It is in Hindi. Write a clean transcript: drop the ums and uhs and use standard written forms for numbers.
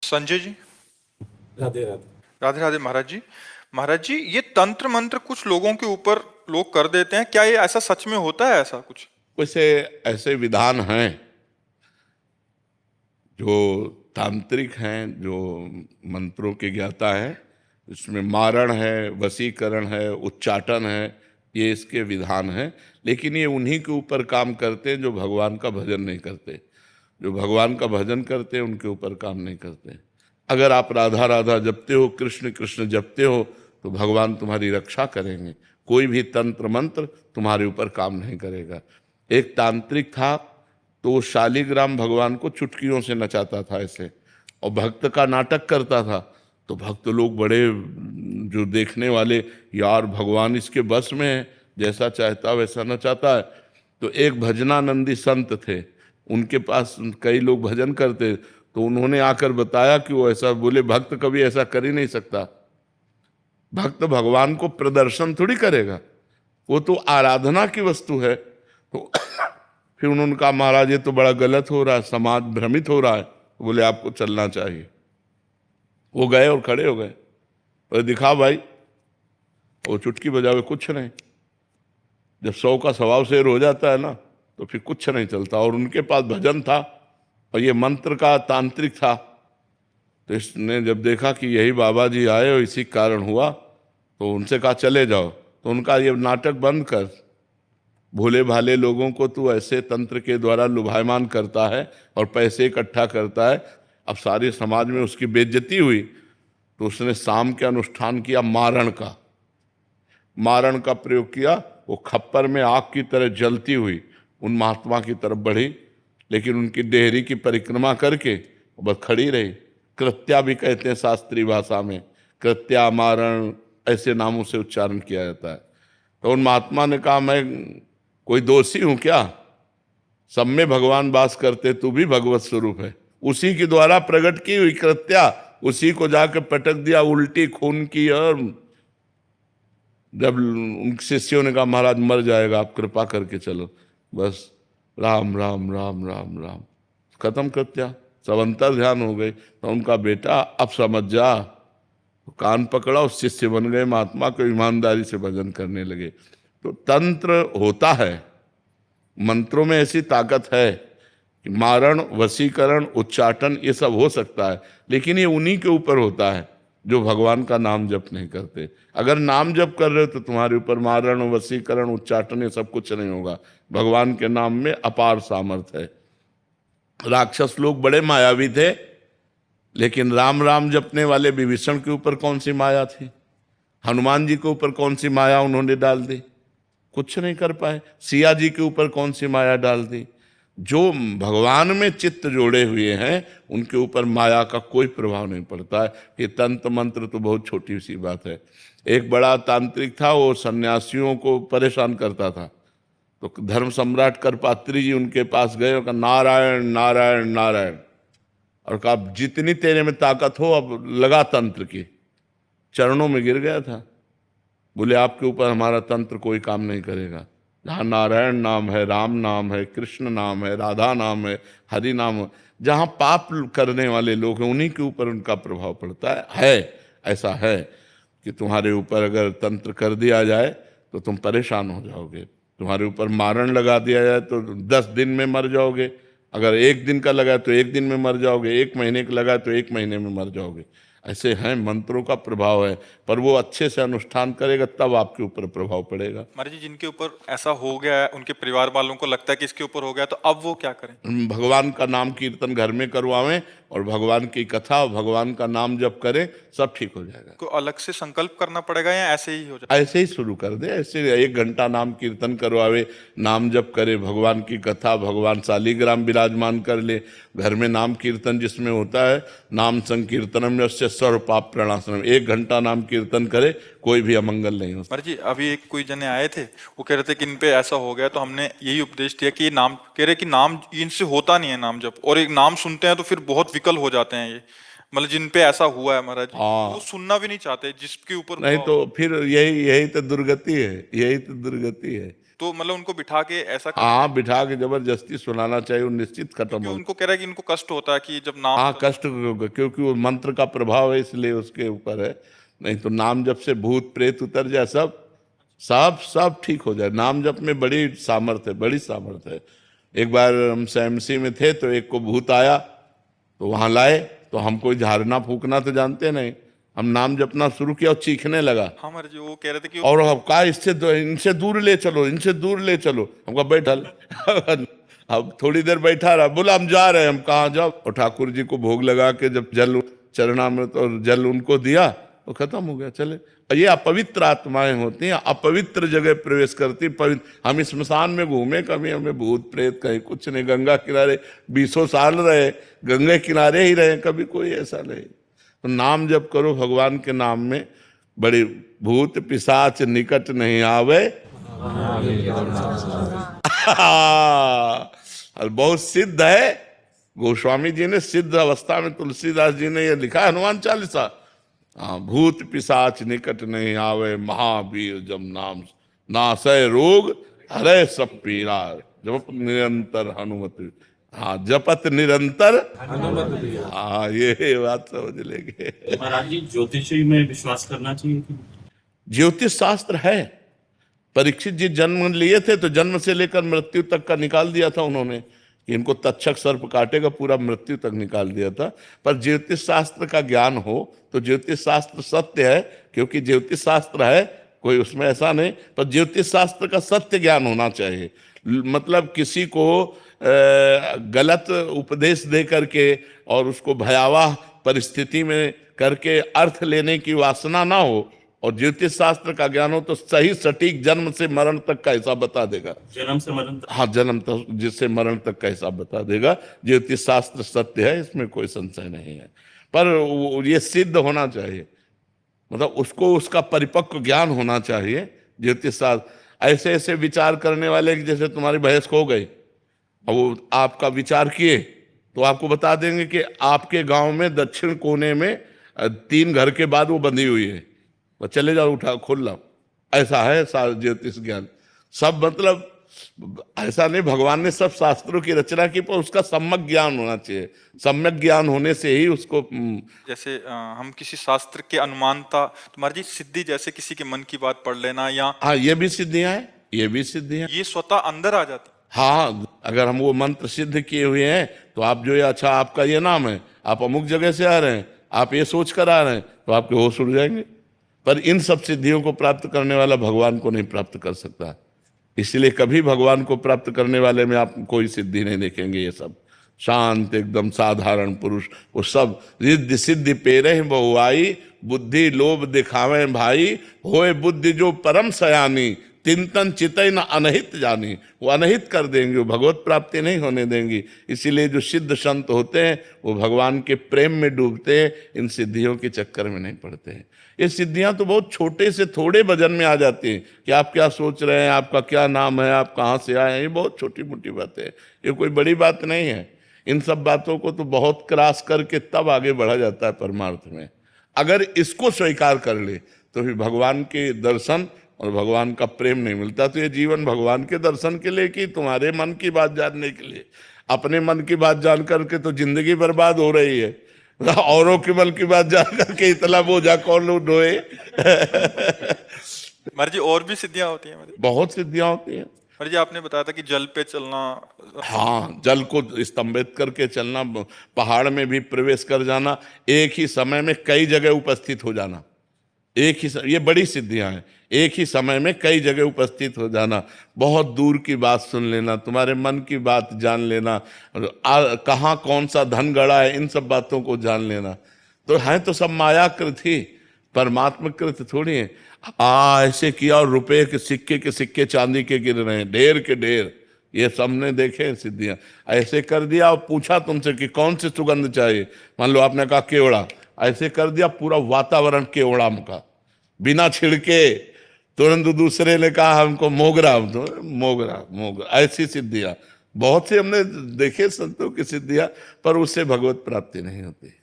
संजय जी। राधे राधे। राधे राधे महाराज जी। महाराज जी, ये तंत्र मंत्र कुछ लोगों के ऊपर लोग कर देते हैं, क्या ये ऐसा सच में होता है ऐसा कुछ? वैसे ऐसे विधान हैं जो तांत्रिक हैं, जो मंत्रों के ज्ञाता हैं। इसमें मारण है, वशीकरण है, उच्चाटन है, ये इसके विधान हैं। लेकिन ये उन्हीं के ऊपर काम करते हैं जो भगवान का भजन नहीं करते। जो भगवान का भजन करते हैं उनके ऊपर काम नहीं करते। अगर आप राधा राधा जपते हो, कृष्ण कृष्ण जपते हो, तो भगवान तुम्हारी रक्षा करेंगे। कोई भी तंत्र मंत्र तुम्हारे ऊपर काम नहीं करेगा। एक तांत्रिक था, तो वो शालिग्राम भगवान को चुटकियों से नचाता था ऐसे, और भक्त का नाटक करता था। तो भक्त लोग बड़े, जो देखने वाले, यार भगवान इसके बस में है, जैसा चाहता वैसा नचाता है। तो एक भजनानंदी संत थे, उनके पास कई लोग भजन करते, तो उन्होंने आकर बताया कि वो ऐसा बोले, भक्त कभी ऐसा कर ही नहीं सकता। भक्त भगवान को प्रदर्शन थोड़ी करेगा, वो तो आराधना की वस्तु है। तो फिर उन्होंने कहा, महाराज ये तो बड़ा गलत हो रहा है, समाज भ्रमित हो रहा है। बोले आपको चलना चाहिए। वो गए और खड़े हो गए, और दिखा भाई, वो चुटकी बजावे कुछ नहीं। जब 100 का स्वभाव शेर हो जाता है ना, तो फिर कुछ नहीं चलता। और उनके पास भजन था, और ये मंत्र का तांत्रिक था। तो इसने जब देखा कि यही बाबा जी आए और इसी कारण हुआ, तो उनसे कहा चले जाओ। तो उनका ये नाटक बंद कर, भोले भाले लोगों को तू ऐसे तंत्र के द्वारा लुभायमान करता है और पैसे इकट्ठा करता है। अब सारे समाज में उसकी बेइज्जती हुई, तो उसने शाम के अनुष्ठान किया मारण का प्रयोग किया। वो खप्पर में आग की तरह जलती हुई उन महात्मा की तरफ बढ़ी, लेकिन उनकी डेहरी की परिक्रमा करके बस खड़ी रही। कृत्या भी कहते हैं शास्त्रीय भाषा में, कृत्या, मारण, ऐसे नामों से उच्चारण किया जाता है। तो उन महात्मा ने कहा, मैं कोई दोषी हूं क्या? सब में भगवान वास करते, तू भी भगवत स्वरूप है। उसी के द्वारा प्रकट की हुई कृत्या, उसी को जाकर पटक दिया उल्टी खून की। और जब उन शिष्यों ने कहा, महाराज मर जाएगा, आप कृपा करके चलो, बस राम राम राम राम राम, खत्म कृत्या। सब अंतर ध्यान हो गए। तो उनका बेटा, अब समझ जा, कान पकड़ा, उस शिष्य बन गए महात्मा को, ईमानदारी से भजन करने लगे। तो तंत्र होता है, मंत्रों में ऐसी ताकत है कि मारण, वशीकरण, उच्चाटन ये सब हो सकता है। लेकिन ये उन्हीं के ऊपर होता है जो भगवान का नाम जप नहीं करते। अगर नाम जप कर रहे हो तो तुम्हारे ऊपर मारण, वशीकरण, उच्चाटन ये सब कुछ नहीं होगा। भगवान के नाम में अपार सामर्थ्य है। राक्षस लोग बड़े मायावी थे, लेकिन राम राम जपने वाले विभीषण के ऊपर कौन सी माया थी? हनुमान जी के ऊपर कौन सी माया उन्होंने डाल दी? कुछ नहीं कर पाए। सिया जी के ऊपर कौन सी माया डाल दी? जो भगवान में चित्त जोड़े हुए हैं उनके ऊपर माया का कोई प्रभाव नहीं पड़ता है। ये तंत्र मंत्र तो बहुत छोटी सी बात है। एक बड़ा तांत्रिक था, वो सन्यासियों को परेशान करता था। तो धर्म सम्राट करपात्री जी उनके पास गए और कहा, नारायण नारायण नारायण, और कहा जितनी तेरे में ताकत हो अब लगा तंत्र की। चरणों में गिर गया था। बोले आपके ऊपर हमारा तंत्र कोई काम नहीं करेगा। जहाँ नारायण नाम है, राम नाम है, कृष्ण नाम है, राधा नाम है, हरि नाम है, जहाँ पाप करने वाले लोग हैं उन्हीं के ऊपर उनका प्रभाव पड़ता है। ऐसा है कि तुम्हारे ऊपर अगर तंत्र कर दिया जाए तो तुम परेशान हो जाओगे। तुम्हारे ऊपर मारण लगा दिया जाए तो 10 दिन में मर जाओगे। अगर 1 दिन का लगा तो 1 दिन में मर जाओगे, 1 महीने का लगा तो 1 महीने में मर जाओगे। ऐसे हैं, मंत्रों का प्रभाव है, पर वो अच्छे से अनुष्ठान करेगा तब आपके ऊपर प्रभाव पड़ेगा। महाराज जी, जिनके ऊपर ऐसा हो गया है, उनके परिवार वालों को लगता है कि इसके ऊपर हो गया, तो अब वो क्या करें? भगवान का नाम कीर्तन घर में करवावें और भगवान की कथा, भगवान का नाम जप करें, सब ठीक हो जाएगा। को अलग से संकल्प करना पड़ेगा या ऐसे ही हो जाए? ऐसे ही शुरू कर दे। ऐसे 1 घंटा नाम कीर्तन करवावे, नाम जप करे, भगवान की कथा, भगवान शालिग्राम विराजमान कर ले। घर में नाम कीर्तन जिसमें होता है, नाम संकीर्तनम यस्य सर्व पाप प्रणाशनम, 1 घंटा नाम कीर्तन करे, कोई भी अमंगल नहीं हो सकता। महाराज जी, अभी एक कोई जने आए थे, वो कह रहे थे कि इन पे ऐसा हो गया, तो हमने यही उपदेश दिया कि ये नाम, कह रहे कि नाम इनसे होता नहीं है नाम जप, और एक नाम सुनते हैं तो फिर बहुत विकल हो जाते हैं ये। मतलब जिन पे ऐसा हुआ है महाराज जी, हाँ। वो सुनना भी नहीं चाहते जिसके ऊपर नहीं तो फिर यही यही तो दुर्गति है, यही तो दुर्गति है। तो मतलब उनको बिठा के ऐसा हाँ, बिठा के जबरदस्ती सुनाना चाहिए, वो निश्चित खत्म क्योंकि हो। उनको कह रहा है कि इनको कष्ट होता है कि जब नाम हाँ, कष्ट होगा, क्योंकि वो मंत्र का प्रभाव है इसलिए उसके ऊपर है। नहीं तो नाम जप से भूत प्रेत उतर जाए, सब सब सब ठीक हो जाए। नाम जप में बड़ी सामर्थ्य है, बड़ी सामर्थ्य है। एक बार हम एमसी में थे तो एक को भूत आया, तो वहां लाए, तो हम कोई झाड़ना फूकना तो जानते नहीं, हम नाम जपना शुरू किया और चीखने लगा। हाँ महाराज जी वो कह रहे थे कि और अब कहा इनसे दूर ले चलो, इनसे दूर ले चलो। हमको बैठल अब थोड़ी देर बैठा रहा, बोला हम जा रहे हैं। हम कहाँ जाओ? और ठाकुर जी को भोग लगा के जब जल चरणामृत और जल उनको दिया तो खत्म हो गया, चले। और ये अपवित्र आत्माएं होती हैं, अपवित्र जगह प्रवेश करती। पवित्र हम स्मशान में घूमे, कभी हमें भूत प्रेत कहीं कुछ नहीं। गंगा किनारे 20 साल रहे, गंगा किनारे ही रहे, कभी कोई ऐसा नहीं। तो नाम जप करो भगवान के नाम में, बड़ी भूत पिशाच निकट नहीं आवे। और बहुत सिद्ध है, गोस्वामी जी ने सिद्ध अवस्था में, तुलसीदास जी ने ये लिखा है, हनुमान चालीसा। हाँ, भूत पिशाच निकट नहीं आवे, महावीर जब नाम नासय रोग हरे सब पीरा, जप निरंतर हनुमत। हाँ, जपत निरंतर। हाँ, ये बात समझ लेंगे। महाराज जी, ज्योतिषी में विश्वास करना चाहिए कि? ज्योतिष शास्त्र है। परीक्षित जी जन्म लिए थे तो जन्म से लेकर मृत्यु तक का निकाल दिया था उन्होंने, कि इनको तक्षक सर्प काटेगा, पूरा मृत्यु तक निकाल दिया था। पर ज्योतिष शास्त्र का ज्ञान हो तो ज्योतिष शास्त्र सत्य है, क्योंकि ज्योतिष शास्त्र है, कोई उसमें ऐसा नहीं। पर ज्योतिष शास्त्र का सत्य ज्ञान होना चाहिए। मतलब किसी को गलत उपदेश दे करके और उसको भयावह परिस्थिति में करके अर्थ लेने की वासना ना हो। और ज्योतिष शास्त्र का ज्ञान हो तो सही सटीक जन्म से मरण तक का हिसाब बता देगा। जन्म से मरण तक? हाँ, जन्म तक जिससे मरण तक का हिसाब बता देगा। ज्योतिष शास्त्र सत्य है, इसमें कोई संशय नहीं है। पर ये सिद्ध होना चाहिए, मतलब उसको उसका परिपक्व ज्ञान होना चाहिए। ज्योतिष शास्त्र ऐसे ऐसे विचार करने वाले, जैसे तुम्हारी भैंस खो गई, और वो आपका विचार किए तो आपको बता देंगे कि आपके गांव में दक्षिण कोने में 3 घर के बाद वो बंधी हुई है, तो चले जाओ, उठा खोल लो। ऐसा है ज्योतिष ज्ञान। सब मतलब ऐसा नहीं, भगवान ने सब शास्त्रों की रचना की, पर उसका सम्यक ज्ञान होना चाहिए। सम्यक ज्ञान होने से ही उसको जैसे हम किसी शास्त्र के अनुमानता, तुम्हारी जी सिद्धि, जैसे किसी के मन की बात पढ़ लेना, या हाँ, ये भी सिद्धियां हैं, ये भी सिद्धियां। ये स्वतः अंदर आ जाता। हाँ, अगर हम वो मंत्र सिद्ध किए हुए हैं तो आप जो ये, अच्छा आपका ये नाम है, आप अमुक जगह से आ रहे हैं, आप ये सोच कर आ रहे हैं, तो आपके होश उड़ जाएंगे। पर इन सब सिद्धियों को प्राप्त करने वाला भगवान को नहीं प्राप्त कर सकता। इसलिए कभी भगवान को प्राप्त करने वाले में आप कोई सिद्धि नहीं देखेंगे। ये सब शांत एकदम साधारण पुरुष, वो सब रिद्धि सिद्धि पेरे बहुआई, बुद्धि लोभ दिखावे भाई, होए बुद्धि जो परम सयानी, तिंतन चितई न अनहित जानी। वो अनहित कर देंगे, वो भगवत प्राप्ति नहीं होने देंगी। इसीलिए जो सिद्ध संत होते हैं वो भगवान के प्रेम में डूबते हैं, इन सिद्धियों के चक्कर में नहीं पड़ते हैं। ये सिद्धियां तो बहुत छोटे से थोड़े वजन में आ जाती हैं, कि आप क्या सोच रहे हैं, आपका क्या नाम है, आप कहाँ से आए हैं, ये बहुत छोटी मोटी बातें हैं, ये कोई बड़ी बात नहीं है। इन सब बातों को तो बहुत क्रॉस करके तब आगे बढ़ा जाता है परमार्थ में। अगर इसको स्वीकार कर ले तो फिर भगवान के दर्शन और भगवान का प्रेम नहीं मिलता। तो ये जीवन भगवान के दर्शन के लिए कि तुम्हारे मन की बात जानने के लिए? अपने मन की बात जान करके तो जिंदगी बर्बाद हो रही है, औरों के मन की बात जान करके इतना बोझा कौन लोग ढोए। महाराज जी और भी सिद्धियां होती हैं? बहुत सिद्धियां होती हैं। महाराज जी आपने बताया था कि जल पे चलना। हाँ, जल को स्तंभित करके चलना, पहाड़ में भी प्रवेश कर जाना, एक ही समय में कई जगह उपस्थित हो जाना, एक ही ये बड़ी सिद्धियां हैं। एक ही समय में कई जगह उपस्थित हो जाना, बहुत दूर की बात सुन लेना, तुम्हारे मन की बात जान लेना, कहाँ कौन सा धन गड़ा है, इन सब बातों को जान लेना। तो है तो सब मायाकृत ही, परमात्मा कृत थोड़ी है। ऐसे किया और रुपए के सिक्के चांदी के गिर रहे हैं, ढेर के ढेर, ये सबने देखे सिद्धियां। ऐसे कर दिया और पूछा तुमसे कि कौन सी सुगंध चाहिए, मान लो आपने कहा केवड़ा, ऐसे कर दिया पूरा वातावरण केवड़ा का, बिना छिड़के। तुरंत दूसरे ने कहा हमको मोगरा, तो मोगरा। ऐसी सिद्धियां बहुत सी हमने देखे संतों की सिद्धियां, पर उससे भगवत प्राप्ति नहीं होती।